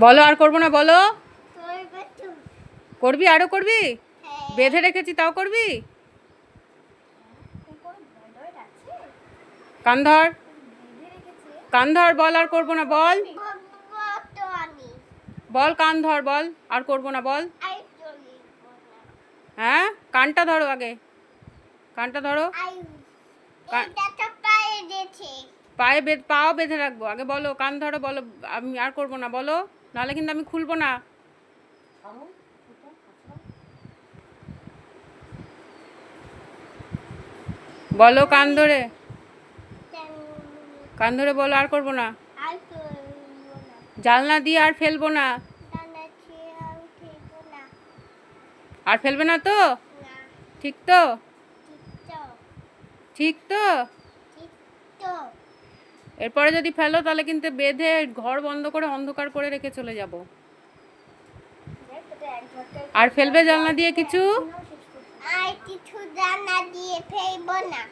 বলো, আর করবো না বলো। করবি, আরো করবি? বেঁধে রেখেছি তাও করবি? কান ধর, কান ধর, বল আর করবো না বল। বল কান ধর, বল আর করবো না বল। হ্যাঁ, কানটা ধরো আগে, কানটা ধরো। পায়ে পাও বেঁধে রাখবো, আগে বলো কান ধরো, বলো আমি আর করবো না বলো, নাহলে কিন্তু আমি খুলবো না। বলো কান ধরে, কান ধরে বলো আর করবো না। জানলা দিয়ে আর ফেলবো না। আর ফেলবে না তো? ঠিক তো? ঠিক তো? এরপরে যদি ফেলো তাহলে কিন্তু বেঁধে ঘর বন্ধ করে অন্ধকার করে রেখে চলে যাব। আর ফেলবে জানলা দিয়ে কিছু? আর কিছু জানলা দিয়ে ফেলবো না।